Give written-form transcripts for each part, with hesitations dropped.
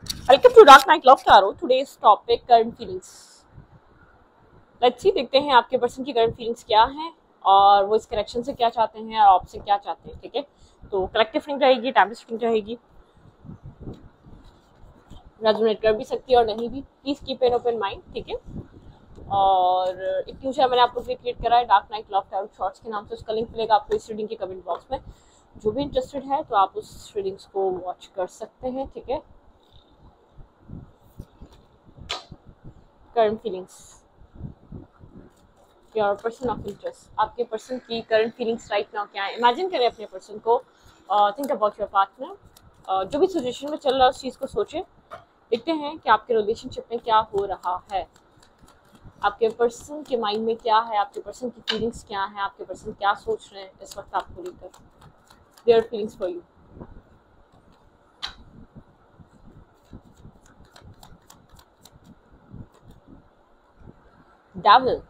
Welcome to Dark Night Love Tarot. Today's topic current feelings. Let's see, देखते हैं आपके person की current feelings क्या हैं और वो इस कनेक्शन से क्या चाहते हैं और आपसे क्या चाहते हैं. ठीक है, तो कलेक्टिव रीडिंग रहेगी, टाइमलेस रीडिंग रहेगी, रेजोनेट कर भी सकती है और नहीं भी. Please keep an open mind. ठीक है, और एक न्यूज़ मैंने आपको क्रिएट करा है dark night love tarot shorts के नाम से. उसका लिंक मिलेगा आपको इस रीडिंग के कमेंट बॉक्स में. जो भी इंटरेस्टेड है तो आप उस रीडिंग्स को वॉच कर सकते हैं. ठीक है, current feelings, your person of interest. आपके पर्सन की करंट फीलिंग्स राइट नाउ क्या है. इमेजिन करें अपने पर्सन को, थिंक अबाउट योर पार्टनर. जो भी सिचुएशन में चल रहा है उस चीज़ को सोचें. देखते हैं कि आपके रिलेशनशिप में क्या हो रहा है, आपके पर्सन के माइंड में क्या है, आपके पर्सन की फीलिंग्स क्या है, आपके पर्सन क्या सोच रहे हैं इस वक्त आपको लेकर. Their feelings for you. Devil,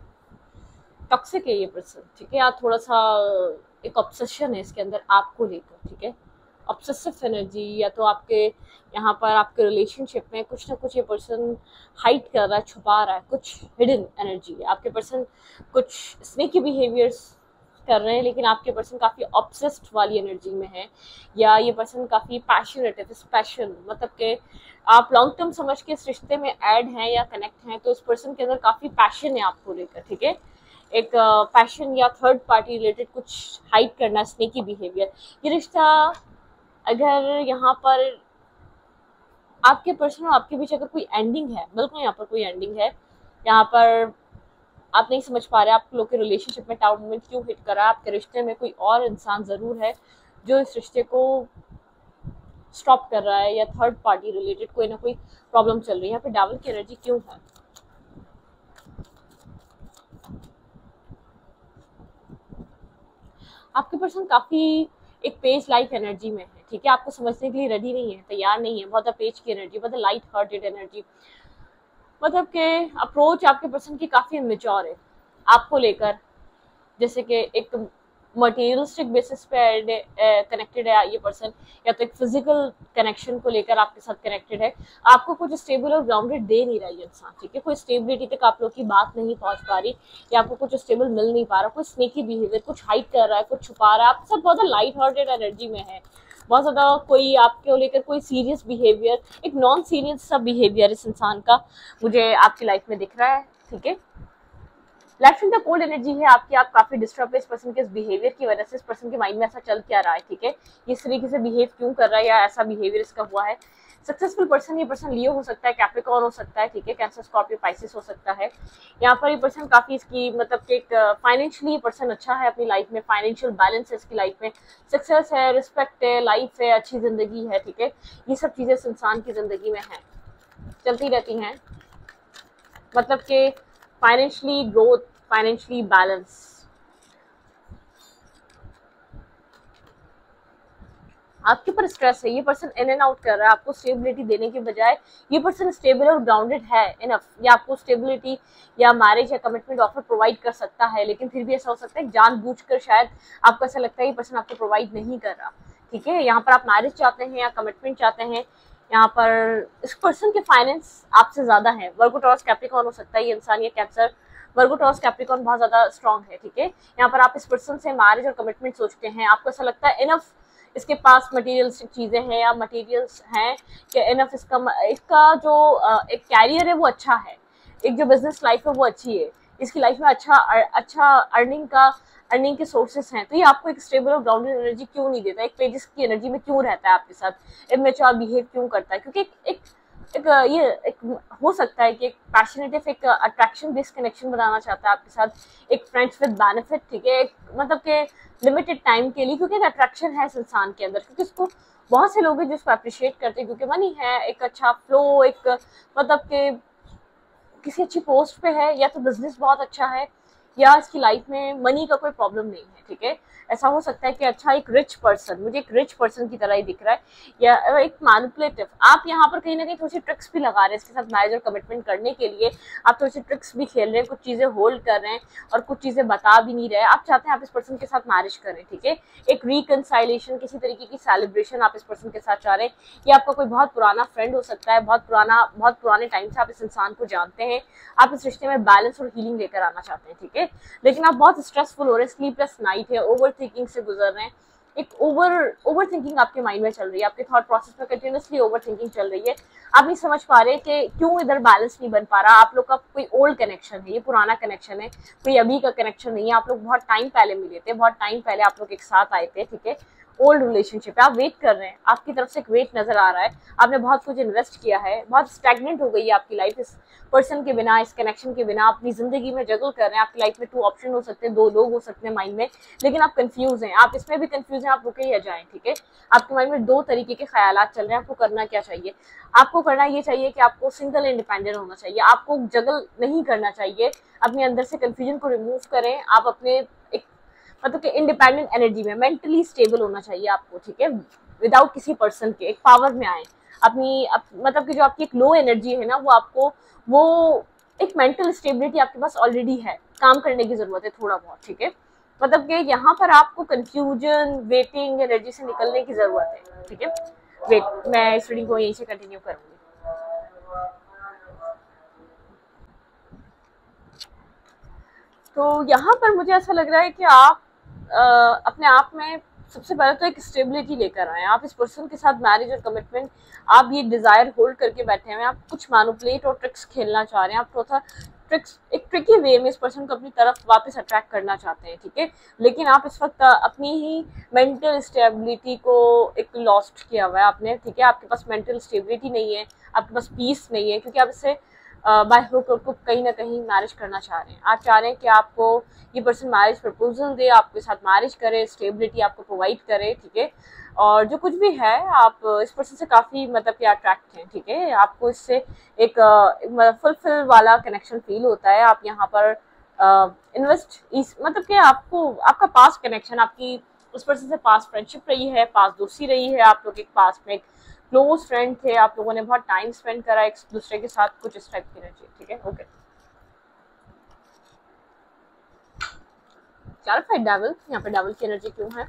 toxic है ये पर्सन. ठीक है, या थोड़ा सा एक ऑब्सेशन है इसके अंदर आपको लेकर. ठीक है, ऑब्सेसिव एनर्जी, या तो आपके यहाँ पर आपके रिलेशनशिप में कुछ ना कुछ ये पर्सन हाइड कर रहा है, छुपा रहा है, कुछ हिडन एनर्जी है. आपके पर्सन कुछ स्नेकी बिहेवियर्स कर रहे हैं, लेकिन आपके पर्सन काफ़ी ऑब्सेस्ड वाली एनर्जी में है, या ये पर्सन काफ़ी पैशनेट है. पैशन मतलब कि आप लॉन्ग टर्म समझ के इस रिश्ते में ऐड हैं या कनेक्ट हैं, तो इस पर्सन के अंदर काफ़ी पैशन है आपको लेकर. ठीक है, एक पैशन या थर्ड पार्टी रिलेटेड कुछ हाइड करना, स्नेकी बिहेवियर. ये रिश्ता अगर यहाँ पर आपके पर्सन और आपके बीच अगर कोई एंडिंग है, बिल्कुल यहाँ पर कोई एंडिंग है, यहाँ पर आप नहीं समझ पा रहे आप लोग के रिलेशनशिप में टाउन मोमेंट क्यों हिट कर रहा है. आपके रिश्ते में कोई और इंसान ज़रूर है जो इस रिश्ते को स्टॉप कर रहा है, या थर्ड पार्टी रिलेटेड कोई ना कोई प्रॉब्लम चल रही है. यहाँ पे डेविल की एनर्जी क्यों है. आपके पर्सन काफ़ी एक पेज लाइक एनर्जी में है. ठीक है, आपको समझने के लिए रेडी नहीं है, तैयार नहीं है. बहुत पेज की एनर्जी, बहुत लाइट हार्टेड एनर्जी. मतलब के अप्रोच आपके पर्सन की काफ़ी इमेच्योर है आपको लेकर. जैसे कि एक मटेरियलिस्टिक बेसिस पे कनेक्टेड है ये पर्सन, या तो एक फिजिकल कनेक्शन को लेकर आपके साथ कनेक्टेड है. आपको कुछ स्टेबल और ग्राउंडेड दे नहीं रहा ये इंसान. ठीक है, कोई स्टेबिलिटी तक आप लोग की बात नहीं पहुंच पा रही, या आपको कुछ स्टेबल मिल नहीं पा रहा. कोई स्नेकी बिहेवियर, कुछ हाइड कर रहा है, कुछ छुपा रहा है. आप सब बहुत लाइट हार्टेड एनर्जी में है, बहुत ज़्यादा कोई आपके लेकर कोई सीरियस बिहेवियर, एक नॉन सीरियस सा बिहेवियर इस इंसान का मुझे आपकी लाइफ में दिख रहा है. ठीक है, life in the cold energy है आपकी. आप काफी डिस्टर्ब है इस पर्सन के इस बिहेवियर की वजह से. इस पर्सन के माइंड में ऐसा चल क्या रहा है. ठीक है, ये इस तरीके से बिहेव क्यों कर रहा है, या ऐसा बिहेवियर इसका हुआ है. सक्सेसफुल पर्सन, ये पर्सन लियो हो सकता है, कैप्रिकॉर्न हो सकता है. ठीक है, कैंसर, स्कॉर्पियो, पाइसिस हो सकता है. यहाँ पर ये पर्सन काफी इसकी मतलब एक फाइनेंशियली ये पर्सन अच्छा है अपनी लाइफ में. फाइनेंशियल बैलेंस है इसकी लाइफ में, सक्सेस है, रिस्पेक्ट है, लाइफ है, अच्छी जिंदगी है. ठीक है, ये सब चीजें इस इंसान की जिंदगी में है, चलती रहती हैं. मतलब कि फाइनेंशियली ग्रोथ, फाइनेंशियली बैलेंस. आपके ऊपर स्ट्रेस है, ये पर्सन इन एंड आउट कर रहा है. आपको स्टेबिलिटी देने के बजाय ये पर्सन स्टेबल और ग्राउंडेड है इनफ, या आपको स्टेबिलिटी या मैरिज या कमिटमेंट ऑफर प्रोवाइड कर सकता है. लेकिन फिर भी ऐसा हो सकता है जानबूझकर शायद आपको ऐसा लगता है ये पर्सन आपको प्रोवाइड नहीं कर रहा. ठीक है, यहाँ पर आप मैरिज चाहते हैं या कमिटमेंट चाहते हैं. यहाँ पर इस पर्सन के फाइनेंस आपसे ज्यादा है. वर्गो, टॉरस, कैप्रिकॉर्न हो सकता है ये इंसान, या कैंसर. वर्गो, टॉरस, कैप्रिकॉर्न बहुत ज्यादा स्ट्रांग है. ठीक है, यहाँ पर आप इस पर्सन से मैरिज और कमिटमेंट सोचते हैं. आपको ऐसा लगता है इनफ इसके पास मटेरियलिस्टिक चीजें हैं या मटेरियल्स हैं कि इनफ इसका जो एक कैरियर है वो अच्छा है, एक जो बिजनेस लाइफ है वो अच्छी है, इसकी लाइफ में अच्छा अर्निंग के सोर्सेस हैं. तो ये आपको एक स्टेबल और ग्राउंडेड एनर्जी क्यों नहीं देता, एक पेजेस की एनर्जी में क्यों रहता है आपके साथ, इमेच्योर बिहेव क्यों करता है. क्योंकि एक हो सकता है कि एक पैशनेटिव, एक अट्रैक्शन बेस्ड कनेक्शन बनाना चाहता है आपके साथ, एक फ्रेंड्स विद बेनिफिट. ठीक है, मतलब के लिमिटेड टाइम के लिए, क्योंकि एक अट्रैक्शन है इस इंसान के अंदर, क्योंकि इसको बहुत से लोग हैं जिसको अप्रिशिएट करते हैं, क्योंकि मनी है, एक अच्छा फ्लो, एक मतलब के किसी अच्छी पोस्ट पे है, या तो बिजनेस बहुत अच्छा है, या इसकी लाइफ में मनी का कोई प्रॉब्लम नहीं है, ठीक है। ऐसा हो सकता है कि अच्छा एक रिच पर्सन, मुझे एक रिच पर्सन की तरह ही दिख रहा है, या एक मैनिपुलेटिव। आप यहाँ पर कहीं ना कहीं थोड़ी सी ट्रिक्स भी लगा रहे हैं इसके साथ मैरिज और कमिटमेंट करने के लिए। आप थोड़ी सी ट्रिक्स भी खेल रहे हैं, कुछ चीजें होल्ड कर रहे हैं और कुछ चीजें बता भी नहीं रहे। आप चाहते हैं आप इस पर्सन के साथ मैरिज करें, ठीक है। एक रिकनसाइलेशन, किसी तरीके की सेलिब्रेशन आप इस पर्सन के साथ चाह रहे हैं। ये आपका कोई बहुत पुराना फ्रेंड हो सकता है, बहुत पुराने टाइम से आप इस इंसान को जानते हैं। आप इस रिश्ते में बैलेंस और हीलिंग लेकर आना चाहते हैं, ठीक है। लेकिन आप बहुत स्ट्रेसफुल हो रहे हैं, स्लीपलेस नाइट है, ओवर थिंकिंग से गुजर रहे हैं। एक ओवर थिंकिंग आपके माइंड में चल रही है, आपके थॉट प्रोसेस में कंटिन्यूसली ओवर थिंकिंग चल रही है। आप नहीं समझ पा रहे कि क्यों इधर बैलेंस नहीं बन पा रहा। आप लोग का कोई ओल्ड कनेक्शन है, ये पुराना कनेक्शन है, कोई अभी का कनेक्शन नहीं है। आप लोग बहुत टाइम पहले मिले थे, बहुत टाइम पहले आप लोग एक साथ आए थे, ठीक है। ओल्ड रिलेशनशिप है, आप वेट कर रहे हैं, आपकी तरफ से एक वेट नजर आ रहा है। आपने बहुत कुछ इन्वेस्ट किया है, बहुत स्टैग्नेंट हो गई है आपकी लाइफ इस पर्सन के बिना, इस कनेक्शन के बिना। अपनी जिंदगी में जगल कर रहे हैं। आपकी लाइफ में 2 ऑप्शन हो सकते हैं, 2 लोग हो सकते हैं माइंड में, लेकिन आप कंफ्यूज हैं। आप इसमें भी कंफ्यूज हैं, आप रुके या जाएं, ठीक है। आपके माइंड में 2 तरीके के ख्यालात चल रहे हैं। आपको करना क्या चाहिए? आपको करना ये चाहिए कि आपको सिंगल इंडिपेंडेंट होना चाहिए, आपको जगल नहीं करना चाहिए। अपने अंदर से कंफ्यूजन को रिमूव करें। आप अपने एक मतलब कि इंडिपेंडेंट एनर्जी में मेंटली स्टेबल होना चाहिए आपको, ठीक है। विदाउट किसी पर्सन के एक पावर में आए। मतलब कि जो आपकी एक लो एनर्जी है ना, वो एक मेंटल स्टेबिलिटी आपके पास ऑलरेडी है, काम करने की जरूरत है थोड़ा बहुत, ठीक है। मतलब कि यहाँ पर आपको कंफ्यूजन, वेटिंग एनर्जी से निकलने की जरूरत है, ठीक है। वेट, मैं इस रीडिंग को यहीं से कंटिन्यू करूंगी। तो यहाँ पर मुझे ऐसा लग रहा है कि आप अपने आप में सबसे पहले तो एक स्टेबिलिटी लेकर आए। आप इस पर्सन के साथ मैरिज और कमिटमेंट, आप ये डिजायर होल्ड करके बैठे हैं। आप कुछ मैनिपुलेट और ट्रिक्स खेलना चाह रहे हैं। आप थोड़ा ट्रिक्स, एक ट्रिकी वे में इस पर्सन को अपनी तरफ वापस अट्रैक्ट करना चाहते हैं, ठीक है। लेकिन आप इस वक्त अपनी ही मेंटल स्टेबिलिटी को एक लॉस्ट किया हुआ है आपने, ठीक है। आपके पास मेंटल स्टेबिलिटी नहीं है, आपके पास पीस नहीं है, क्योंकि आप इससे बाय हुक और क्रुक कहीं ना कहीं मैरिज करना चाह रहे हैं। आप चाह रहे हैं कि आपको ये पर्सन मैरिज प्रपोजल दे, आपके साथ मैरिज करे, स्टेबिलिटी आपको प्रोवाइड करे, ठीक है। और जो कुछ भी है, आप इस पर्सन से काफ़ी मतलब कि अट्रैक्ट हैं, ठीक है। आपको इससे एक फुलफिल वाला कनेक्शन फील होता है। आप यहाँ पर मतलब कि आपको आपका पास्ट कनेक्शन, आपकी उस पर्सन से पास्ट फ्रेंडशिप रही है, पास्ट दोस्ती रही है। आप लोग एक पास्ट में एक क्लोज फ्रेंड थे, आप लोगों ने बहुत टाइम स्पेंड करा एक दूसरे के साथ, कुछ इस टाइप की एनर्जी, ठीक है। ओके, क्लैरिफाइड डेविल, यहाँ पे डेविल की एनर्जी क्यों है?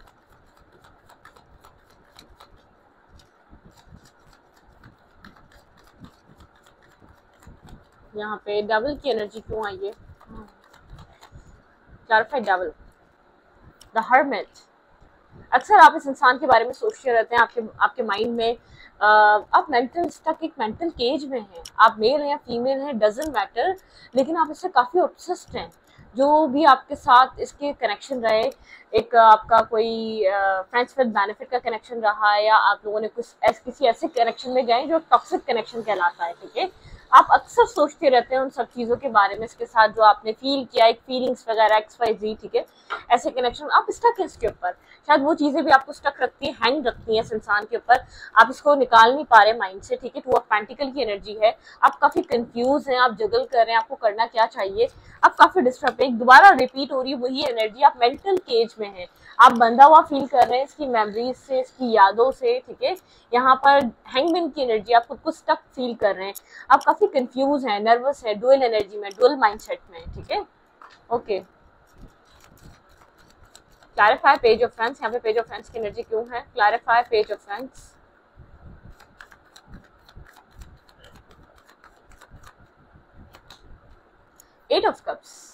यहाँ पे डेविल की एनर्जी क्यों आई है? Clarified devil, the hermit. अक्सर आप इस इंसान के बारे में सोचते रहते हैं। आपके माइंड में आप मेंटल स्टक, एक मेंटल केज में हैं। आप मेल हैं या फीमेल हैं, डजंट मैटर, लेकिन आप इससे काफ़ी ऑब्सेस्ड हैं। जो भी आपके साथ इसके कनेक्शन रहे, एक आपका कोई फ्रेंड्स विद बेनिफिट का कनेक्शन रहा है, या आप लोगों ने किसी ऐसे कनेक्शन में गए जो टॉक्सिक कनेक्शन कहलाता है, ठीक है। आप अक्सर सोचते रहते हैं उन सब चीज़ों के बारे में, इसके साथ जो आपने फील किया, एक फीलिंग्स वगैरह XYZ, ठीक है। ऐसे कनेक्शन आप स्टक है इसके ऊपर। शायद वो चीज़ें भी आपको स्टक रखती है, हैंग रखती है इस इंसान के ऊपर। आप इसको निकाल नहीं पा रहे माइंड से, ठीक है। तो वो पेंटिकल की एनर्जी है। आप काफ़ी कंफ्यूज हैं, आप जगल कर रहे हैं, आपको करना क्या चाहिए। आप काफ़ी डिस्टर्ब हैं। दोबारा रिपीट हो रही है वही एनर्जी। आप मेंटल केज में हैं, आप बंधा हुआ फील कर रहे हैं इसकी मेमोरीज से, इसकी यादों से, ठीक है। यहाँ पर हैंगमैन की एनर्जी, आप खुद को स्टक फील कर रहे हैं। आप काफ़ी कंफ्यूज हैं, नर्वस हैं, डुअल एनर्जी में, डुअल माइंडसेट में, ठीक है। Okay, clarify page of friends. यहाँ पे पेज ऑफ फ्रेंड्स की एनर्जी क्यों है? Clarify page of friends. Eight of cups.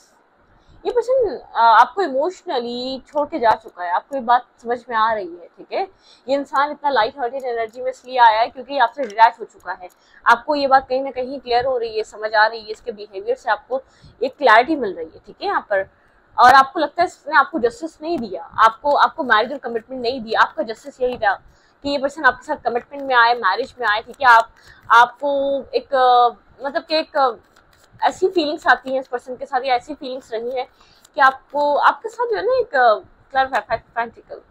ये पर्सन आपको इमोशनली छोड़ के जा चुका है। आपको ये बात समझ में आ रही है, ठीक है। ये इंसान इतना लाइट हार्टेड एनर्जी में इसलिए आया है क्योंकि आपसे डिटैच हो चुका है। आपको ये बात कहीं ना कहीं क्लियर हो रही है, समझ आ रही है। इसके बिहेवियर से आपको एक क्लैरिटी मिल रही है, ठीक है यहाँ पर। और आपको लगता है इसने आपको जस्टिस नहीं दिया, आपको मैरिज और कमिटमेंट नहीं दिया। आपका जस्टिस यही था कि ये पर्सन आपके साथ कमिटमेंट में आए, मैरिज में आए, ठीक है। आपको एक मतलब कि एक ऐसी फीलिंग्स आती हैं इस पर्सन के साथ, या ऐसी फीलिंग्स रही है कि आपको आपके साथ जो है ना एक पेंटिकल,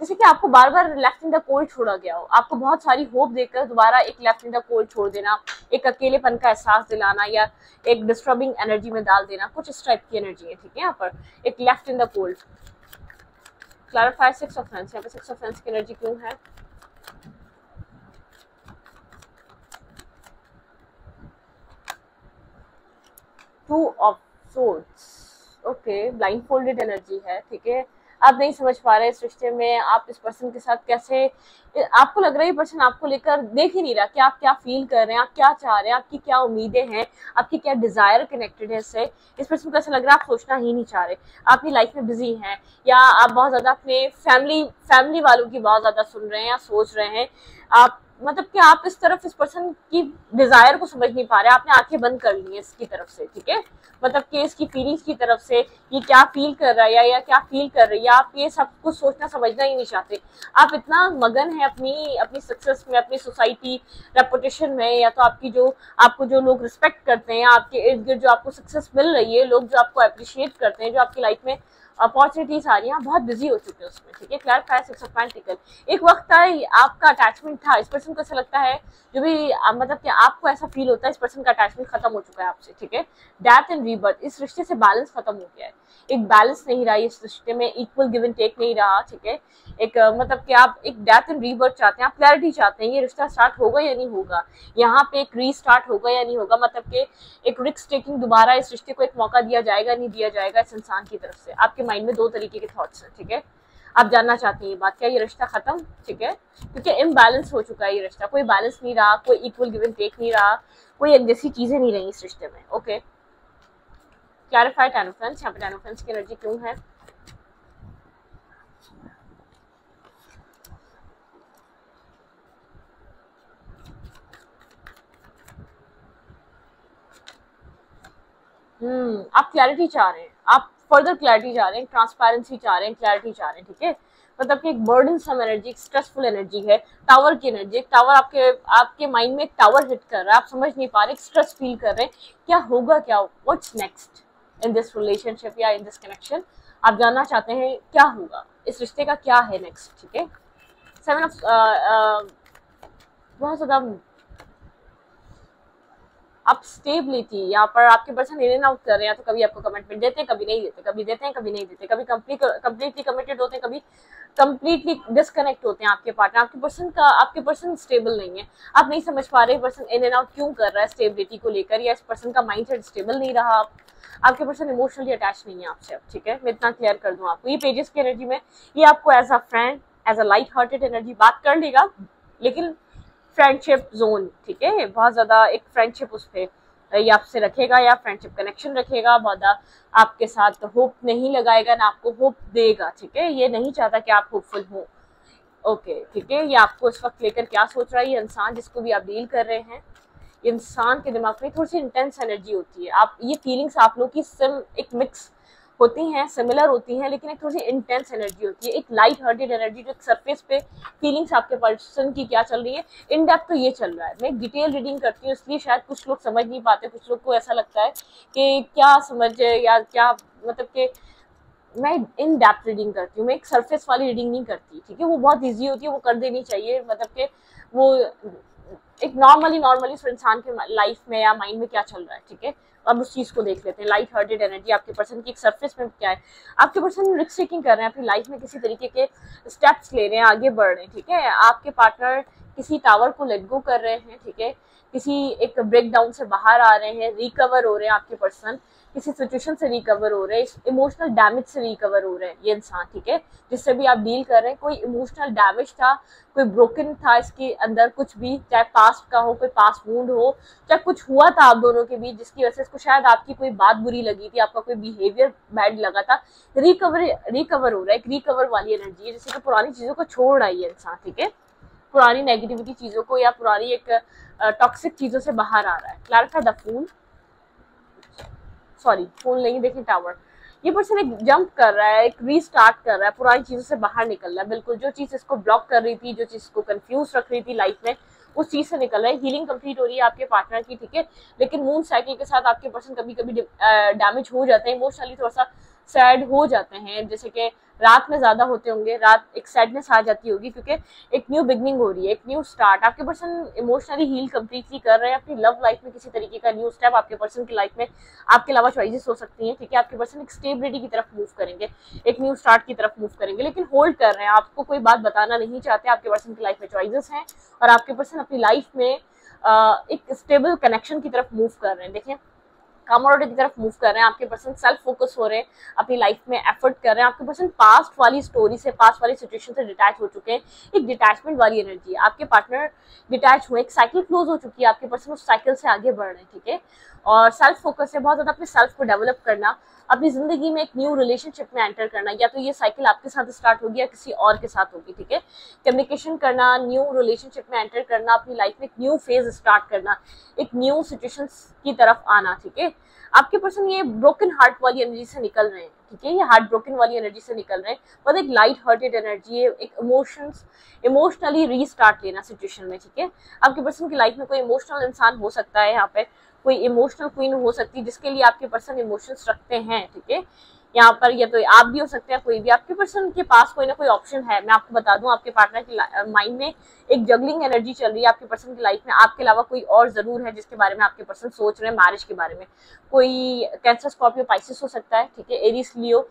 जैसे कि आपको बार बार लेफ्ट इन द कोल्ड छोड़ा गया हो, आपको बहुत सारी होप देकर दोबारा एक लेफ्ट इन द कोल्ड छोड़ देना, एक अकेलेपन का एहसास दिलाना या एक डिस्टर्बिंग एनर्जी में डाल देना, कुछ इस टाइप की एनर्जी है, ठीक है। यहाँ पर एक left in the cold. Clarify 6 of hands, यहाँ पे 6 ऑफ हैंड्स की एनर्जी क्यों है? Two of swords, okay, blind folded energy है, ठीक है। आप नहीं समझ पा रहे इस रिश्ते में आप इस पर्सन के साथ कैसे, आपको लग रहा है ये पर्सन आपको लेकर देख ही नहीं रहा कि आप क्या फील कर रहे हैं, आप क्या चाह रहे हैं, आपकी क्या उम्मीदें हैं, आपकी क्या डिजायर कनेक्टेड है इससे। इस पर्सन को ऐसा लग रहा है आप सोचना ही नहीं चाह रहे, आप अपनी लाइफ में बिजी हैं, या आप बहुत ज्यादा अपने फैमिली वालों की बहुत ज्यादा सुन रहे हैं या सोच रहे हैं। आप मतलब कि आप इस तरफ इस पर्सन की डिजायर को समझ नहीं पा रहे, आपने आंखें बंद कर ली हैं इसकी तरफ से, ठीक है। मतलब कि इसकी फीलिंग्स की तरफ से ये क्या फील कर रहा है या क्या फील कर रही है, आप ये सब कुछ सोचना समझना ही नहीं चाहते। आप इतना मगन है अपनी सक्सेस में, अपनी सोसाइटी रेपुटेशन में, या तो आपको जो लोग रिस्पेक्ट करते हैं, आपके इर्द गिर्द जो आपको सक्सेस मिल रही है, लोग जो आपको अप्रिशिएट करते हैं, जो आपकी लाइफ में अपॉर्चुनिटीज आ रही हैं, बहुत बिजी हो चुके हैं उसमें, ठीक है। Clarify 6 of pentacle. एक वक्त था आपका अटैचमेंट था, इस पर्सन को ऐसा लगता है जो भी मतलब कि आपको ऐसा फील होता है इस पर्सन का अटैचमेंट खत्म हो चुका है आपसे, ठीक है। डेथ एंड रीबर्थ, इस रिश्ते से बैलेंस खत्म हो गया है, एक बैलेंस नहीं रहा इस रिश्ते में, इक्वल गिव एंड टेक नहीं रहा, ठीक है। एक मतलब कि आप एक डेथ एंड रीबर्थ चाहते हैं, आप क्लैरिटी चाहते हैं ये रिश्ता स्टार्ट होगा या नहीं होगा, यहाँ पे एक रीस्टार्ट होगा या नहीं होगा, मतलब कि एक रिस्क टेकिंग, दोबारा इस रिश्ते को एक मौका दिया जाएगा नहीं दिया जाएगा इस इंसान की तरफ से। आपके माइंड में दो तरीके के थॉट्स हैं, ठीक है। आप जानना चाहते हैं ये बात, क्या ये रिश्ता खत्म, ठीक है, क्योंकि इम्बैलेंस हो चुका है ये रिश्ता, कोई बैलेंस नहीं रहा, कोई इक्वल गिव एंड टेक नहीं रहा, कोई एक जैसी चीजें नहीं रही इस रिश्ते में, ओके। क्लैरिफाई 10 ऑफ हैंड्स, यहाँ पे 10 ऑफ हैंड्स की एनर्जी क्यों है? आप क्लैरिटी चाह रहे हैं, आप फर्दर क्लैरिटी चाह रहे हैं, ट्रांसपेरेंसी चाह रहे हैं, क्लैरिटी चाह रहे हैं, ठीक है। मतलब कि एक बर्डन सम एनर्जी, एक स्ट्रेसफुल एनर्जी है, टावर की एनर्जी, एक टावर आपके माइंड में एक टावर हिट कर रहा है, आप समझ नहीं पा रहे, स्ट्रेस फील कर रहे हैं, क्या होगा, क्या what's next in this relationship या इन दिस कनेक्शन। आप जानना चाहते हैं क्या होगा, इस रिश्ते का क्या है नेक्स्ट, ठीक है। 7 ऑफ बहुत ज्यादा आप स्टेबिलिटी, यहाँ पर आपके पर्सन इन एंड आउट कर रहे हैं, तो कभी आपको कमिटमेंट देते हैं, कभी नहीं देते, कभी देते हैं, कभी नहीं देते, कभी कंप्लीटली कमिटेड होते हैं, कभी कंप्लीटली डिस्कनेक्ट होते हैं आपके पार्टनर। आपके पर्सन स्टेबल नहीं है, आप नहीं समझ पा रहे पर्सन इन एंड आउट क्यों कर रहा है स्टेबिलिटी को लेकर, या इस पर्सन का माइंडसेट स्टेबल नहीं रहा, आपके पर्सन इमोशनली अटैच नहीं है आपसे, ठीक है। मैं इतना क्लियर कर दूं आपको, ये पेजेस की एनर्जी में ये आपको as a friend, as a light hearted energy बात कर लेगा, लेकिन फ्रेंडशिप जोन, ठीक है, बहुत ज्यादा एक फ्रेंडशिप उस पर ये आपसे रखेगा या फ्रेंडशिप कनेक्शन रखेगा, बहुत आपके साथ होप नहीं लगाएगा ना आपको होप देगा, ठीक है। ये नहीं चाहता कि आप होपफुल हो, ओके, ठीक है। ये आपको इस वक्त लेकर क्या सोच रहा है ये इंसान जिसको भी आप डील कर रहे हैं, इंसान के दिमाग में थोड़ी सी इंटेंस एनर्जी होती है, आप ये फीलिंग्स आप लोग की एक मिक्स होती हैं, सिमिलर होती हैं, लेकिन एक थोड़ी सी इंटेंस एनर्जी होती है, एक लाइट हार्टेड एनर्जी, जो सरफेस पे फीलिंग्स आपके पर्सन की क्या चल रही है, इन डेप्थ तो ये चल रहा है। मैं एक डिटेल रीडिंग करती हूँ, इसलिए शायद कुछ लोग समझ नहीं पाते, कुछ लोग को ऐसा लगता है कि क्या समझ या क्या, मतलब कि मैं इन डेप्थ रीडिंग करती हूँ, मैं एक सरफेस वाली रीडिंग नहीं करती, ठीक है। वो बहुत ईजी होती है, वो कर देनी चाहिए, मतलब कि वो एक नॉर्मली इंसान के लाइफ में या माइंड में क्या चल रहा है, ठीक है। अब उस चीज को देख लेते हैं, लाइट हार्टेड एनर्जी आपके पर्सन की एक सरफेस में क्या है। आपके पर्सन रिस्क टेकिंग कर रहे हैं, अपनी लाइफ में किसी तरीके के स्टेप्स ले रहे हैं, आगे बढ़ रहे हैं, ठीक है। आपके पार्टनर किसी टावर को लेट गो कर रहे हैं, ठीक है, किसी एक ब्रेक डाउन से बाहर आ रहे हैं, रिकवर हो रहे हैं आपके पर्सन, किसी सिचुएशन से रिकवर हो रहे हैं, इमोशनल डैमेज से रिकवर हो रहे हैं ये इंसान, ठीक है, जिससे भी आप डील कर रहे हैं। कोई इमोशनल डैमेज था, कोई ब्रोकन था इसके अंदर, कुछ भी, चाहे पास्ट का हो, कोई पास्ट वुंड हो, चाहे कुछ हुआ था आप दोनों के बीच जिसकी वजह से इसको शायद आपकी कोई बात बुरी लगी थी, आपका कोई बिहेवियर बैड लगा था, रिकवर हो रहा है, एक रिकवर वाली एनर्जी है, जैसे कि पुरानी चीजों को छोड़ रहा है ये इंसान, ठीक है, पुरानी नेगेटिविटी चीजों को या पुरानी एक टॉक्सिक चीजों से बाहर आ रहा है। क्लैरिफाई द फूल, सॉरी फूल नहीं, देखिए टावर, ये पर्सन एक जंप कर रहा है, एक रीस्टार्ट कर रहा है, पुरानी चीजों से बाहर निकल रहा है, बिल्कुल जो चीज इसको ब्लॉक कर रही थी, जो चीज इसको कंफ्यूज रख रही थी लाइफ में, उस चीज से निकल रहा है। हीलिंग कंप्लीट हो रही है आपके पार्टनर की, ठीक है, लेकिन मून साइकिल के साथ आपके पर्सन कभी कभी डैमेज हो जाते हैं, इमोशनली थोड़ा सा सैड हो जाते हैं, जैसे कि रात में ज्यादा होते होंगे, रात एक सैडनेस आ जाती होगी क्योंकि एक न्यू बिगनिंग हो रही है, एक न्यू स्टार्ट। आपके पर्सन इमोशनली हील कंप्लीटली कर रहे हैं अपनी लव लाइफ में, किसी तरीके का न्यू स्टेप आपके पर्सन की लाइफ में आपके अलावा चॉइसेस हो सकती हैं, ठीक है। आपके पर्सन एक स्टेबिलिटी की तरफ मूव करेंगे, एक न्यू स्टार्ट की तरफ मूव करेंगे, लेकिन होल्ड कर रहे हैं, आपको कोई बात बताना नहीं चाहते। आपके पर्सन की लाइफ में चॉइसेस हैं और आपके पर्सन अपनी लाइफ में एक स्टेबल कनेक्शन की तरफ मूव कर रहे हैं। देखें, कमोडिटी की तरफ मूव कर रहे हैं। आपके पर्सन सेल्फ फोकस हो रहे हैं, अपनी लाइफ में एफर्ट कर रहे हैं। आपके पर्सन पास्ट वाली स्टोरी से, पास्ट वाली सिचुएशन से डिटैच हो चुके हैं। एक डिटैचमेंट वाली एनर्जी, आपके पार्टनर डिटैच हुए, एक साइकिल क्लोज हो चुकी है, आपके पर्सन उस साइकिल से आगे बढ़ रहे हैं, ठीक है। और सेल्फ फोकस है, बहुत ज्यादा अपने सेल्फ को डेवलप करना, अपनी जिंदगी में एक न्यू रिलेशनशिप में एंटर करना, या तो ये साइकिल आपके साथ स्टार्ट होगी या किसी और के साथ होगी, ठीक है। कम्युनिकेशन करना, न्यू रिलेशनशिप में एंटर करना, अपनी लाइफ में एक न्यू फेज स्टार्ट करना, एक न्यू सिचुएशन की तरफ आना, ठीक है। आपके पर्सन ये ब्रोकन हार्ट वाली एनर्जी से निकल रहे हैं, ठीक है, ये हार्ट ब्रोकन वाली एनर्जी से निकल रहे हैं, मतलब एक लाइट हार्टेड एनर्जी है, एक इमोशनली रीस्टार्ट लेना सिचुएशन में, ठीक है। आपके पर्सन की लाइफ में कोई इमोशनल इंसान हो सकता है, यहाँ पे कोई इमोशनल क्वीन हो सकती है जिसके लिए आपके पर्सन इमोशंस रखते हैं, ठीक है। यहाँ पर या तो आप भी हो सकते हैं, कोई भी। आपके पर्सन के पास कोई ना कोई ऑप्शन है। मैं आपको बता दूं, आपके पार्टनर की माइंड में एक जगलिंग एनर्जी चल रही है। आपके पर्सन की लाइफ में आपके अलावा कोई और जरूर है जिसके बारे में आपके पर्सन सोच रहे हैं, मैरिज के बारे में। कोई कैंसर, स्कॉर्पियो, पाइसिस हो सकता है, ठीक है, एरीज लियो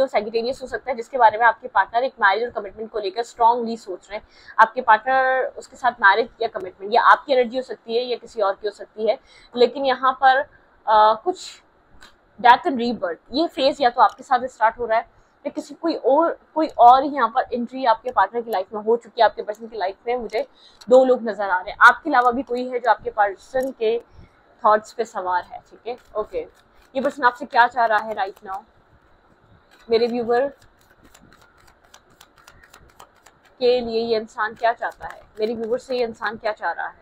सैजिटेरियस हो सकता है, जिसके बारे में आपके पार्टनर एक मैरिज और कमिटमेंट को लेकर स्ट्रांगली सोच रहे हैं। आपके पार्टनर उसके साथ मैरिज या कमिटमेंट, या आपकी एनर्जी हो सकती है या किसी और की हो सकती है, लेकिन यहाँ पर कुछ डेथ एंड रीबर्थ, ये फेज या तो आपके साथ स्टार्ट हो रहा है या किसी कोई और यहाँ पर एंट्री आपके पार्टनर की लाइफ में हो चुकी है। आपके पर्सन की लाइफ में मुझे 2 लोग नजर आ रहे हैं, आपके अलावा भी कोई है जो आपके पर्सन के थॉट्स पे सवार है, ठीक है। ओके, ये पर्सन आपसे क्या चाह रहा है राइट नाउ? मेरे व्यूवर के लिए ये इंसान क्या चाहता है? मेरे व्यूवर से ये इंसान क्या चाह रहा है?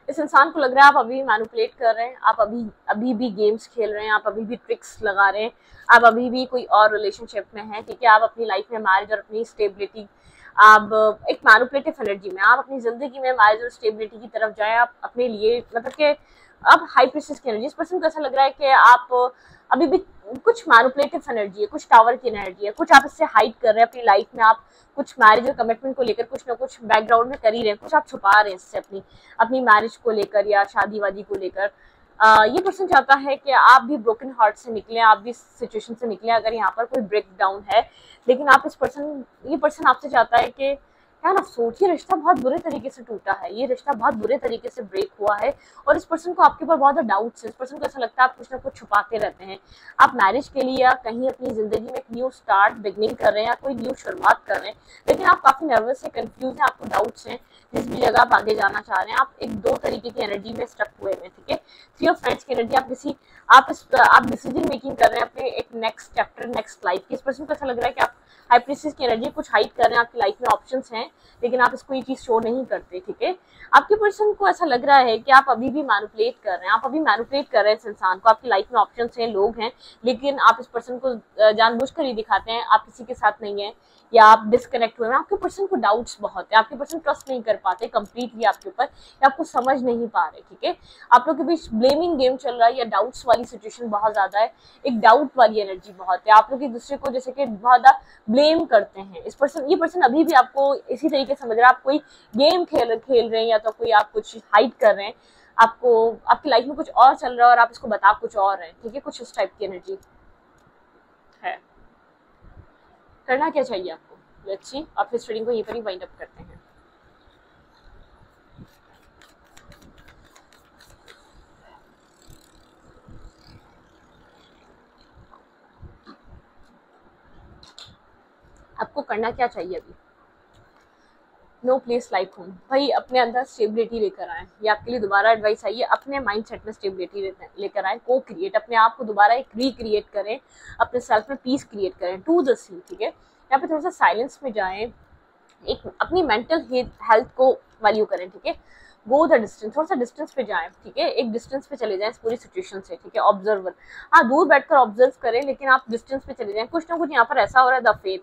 इस इंसान को लग रहा है आप अभी मैनिपुलेट कर रहे हैं, आप अभी भी गेम्स खेल रहे हैं, आप अभी भी ट्रिक्स लगा रहे हैं, आप अभी भी कोई और रिलेशनशिप में हैं, ठीक है। आप अपनी लाइफ में मैरिज और अपनी स्टेबिलिटी, आप एक मैनिपुलेटिव एनर्जी में, आप अपनी जिंदगी में मैरिज और स्टेबिलिटी की तरफ जाए। आप अपने लिए, मतलब कि आप हाई प्रिस्टेस की एनर्जी, इस पर्सन को ऐसा लग रहा है कि आप अभी भी कुछ मैनिपुलेटिव एनर्जी है, कुछ टावर की एनर्जी है, कुछ आप इससे हाइड कर रहे हैं अपनी लाइफ में। आप कुछ मैरिज और कमिटमेंट को लेकर कुछ ना कुछ बैकग्राउंड में कर ही रहे हैं, कुछ आप छुपा रहे हैं इससे अपनी मैरिज को लेकर या शादी वादी को लेकर। ये पर्सन चाहता है कि आप भी ब्रोकन हार्ट से निकले, आप भी सिचुएशन से निकले अगर यहाँ पर कोई ब्रेक डाउन है। लेकिन आप ये पर्सन आपसे चाहता है कि यार अफसोस, ये रिश्ता बहुत बुरे तरीके से टूटा है, ये रिश्ता बहुत बुरे तरीके से ब्रेक हुआ है, और इस पर्सन को आपके ऊपर बहुत डाउट्स है। इस पर्सन को ऐसा लगता है आप कुछ ना कुछ छुपाते रहते हैं। आप मैरिज के लिए या कहीं अपनी जिंदगी में एक न्यू स्टार्ट बिगनिंग कर रहे हैं या कोई न्यू शुरुआत कर रहे हैं, लेकिन आप काफी नर्वस है, कंफ्यूज है, आपको डाउट्स हैं। जिस भी जगह आप आगे जाना चाह रहे हैं, आप 1-2 तरीके की एनर्जी में स्टक हुए हैं, ठीक है। 3 ऑफ फ्रेंड्स की एनर्जी, आप डिसीजन मेकिंग कर रहे हैं अपने एक नेक्स्ट चैप्टर, नेक्स्ट लाइफ की। इस पर्सन को ऐसा लग रहा है कि आप हाई प्रिस्टेस की एनर्जी कुछ हाइड कर रहे हैं, आपकी लाइफ में ऑप्शंस हैं लेकिन आप इसको ये चीज शो नहीं करते, ठीक है। आपके पर्सन को ऐसा लग रहा है कि आप अभी भी मैनिपुलेट कर रहे हैं, आप अभी मैनिपुलेट कर रहे हैं इस इंसान को। आपकी लाइफ में ऑप्शंस हैं, लोग हैं, लेकिन आप इस पर्सन को जानबूझकर ही दिखाते हैं आप किसी के साथ नहीं है या आप डिस्कनेक्ट हुए हैं। आपके पर्सन को डाउट्स बहुत है, आपके पर्सन ट्रस्ट नहीं कर पाते कंप्लीटली आपके ऊपर, या आपको समझ नहीं पा रहे, ठीक है। आप लोग के बीच ब्लेमिंग गेम चल रहा है या डाउट्स वाली सिचुएशन बहुत ज्यादा है, एक डाउट वाली एनर्जी बहुत है। आप लोग एक दूसरे को जैसे कि बहुत ज्यादा ब्लेम करते हैं। ये पर्सन अभी भी आपको इसी तरीके से समझ रहा है, आप कोई गेम खेल रहे हैं या तो कोई आप कुछ हाइड कर रहे हैं, आपकी लाइफ में कुछ और चल रहा है और आप इसको बता कुछ और रहे हैं, ठीक है। कुछ उस टाइप की एनर्जी है। करना क्या चाहिए आपको? Let's see. आप इस रीडिंग को यहीं पर ही वाइंड अप करते हैं। आपको करना क्या चाहिए अभी? No place like home. भाई अपने अंदर स्टेबिलिटी लेकर आए, ये आपके लिए दोबारा एडवाइस आई है। अपने माइंड सेट में स्टेबिलिटी लेकर आए, को क्रिएट, अपने आप को दोबारा एक रिक्रिएट करें, अपने सेल्फ में पीस क्रिएट करें, टू द सी, ठीक है। यहाँ पे थोड़ा सा साइलेंस में जाएं, एक अपनी मेंटल हेल्थ को वैल्यू करें, ठीक है। गो द डिस्टेंस, थोड़ा सा डिस्टेंस पे जाएं, ठीक है। एक डिस्टेंस पे चले जाएं इस पूरी सिचुएशन से, ठीक है। ऑब्जर्वर, हाँ दूर बैठकर ऑब्जर्व करें, लेकिन आप डिस्टेंस पे चले जाएं। कुछ ना कुछ यहाँ पर ऐसा हो रहा है, द फेथ,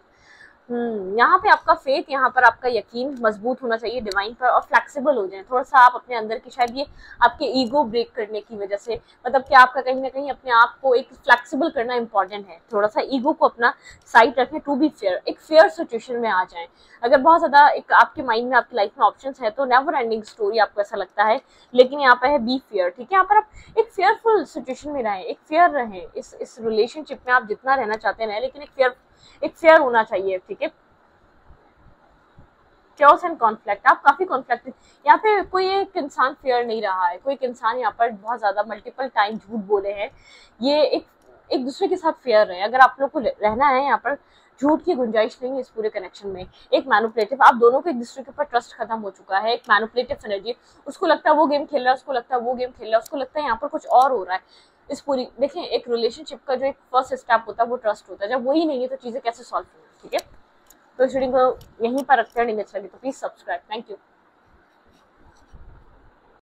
यहाँ पे आपका फेथ, यहाँ पर आपका यकीन मजबूत होना चाहिए डिवाइन पर, और फ्लेक्सिबल हो जाए थोड़ा सा आप अपने अंदर की, शायद ये आपके ईगो ब्रेक करने की वजह से, मतलब कि आपका कहीं ना कहीं अपने आप को एक फ्लेक्सिबल करना इंपॉर्टेंट है, थोड़ा सा ईगो को अपना साइड रखें टू बी फेयर, एक फेयर सिचुएशन में आ जाए। अगर बहुत ज्यादा एक आपके माइंड में आपकी लाइफ में ऑप्शन है तो नेवर एंडिंग स्टोरी आपको ऐसा लगता है, लेकिन यहाँ पे है बी फेयर, ठीक है। यहाँ पर आप एक फेयरफुल सिचुएशन में रहें, एक फेयर रहें, इस रिलेशनशिप में आप जितना रहना चाहते हैं, लेकिन एक फेयर होना चाहिए, ठीक है। चॉस एंड कॉन्फ्लिक्ट, आप काफी कॉन्फ्लिक्ट, यहाँ पे कोई एक इंसान फेयर नहीं रहा है, कोई एक इंसान यहाँ पर बहुत ज्यादा मल्टीपल टाइम झूठ बोले हैं, ये एक दूसरे के साथ फेयर रहे। अगर आप लोग को रहना है यहाँ पर, झूठ की गुंजाइश नहीं है इस पूरे कनेक्शन में। एक मैनिपुलेटिव, आप दोनों को एक दूसरे के ऊपर ट्रस्ट खत्म हो चुका है, एक मैनिपुलेटिव एनर्जी, उसको लगता है वो गेम खेल रहा है, उसको लगता है वो गेम खेल रहा है, उसको लगता है यहाँ पर कुछ और हो रहा है। इस पूरी देखें, एक रिलेशनशिप का जो एक फर्स्ट स्टेप होता है वो ट्रस्ट होता है, जब वही नहीं है तो चीजें कैसे सॉल्व होंगी, ठीक है। तो इस वीडियो को यहीं पर रखते हैं, अच्छा लगे तो प्लीज सब्सक्राइब। Thank you.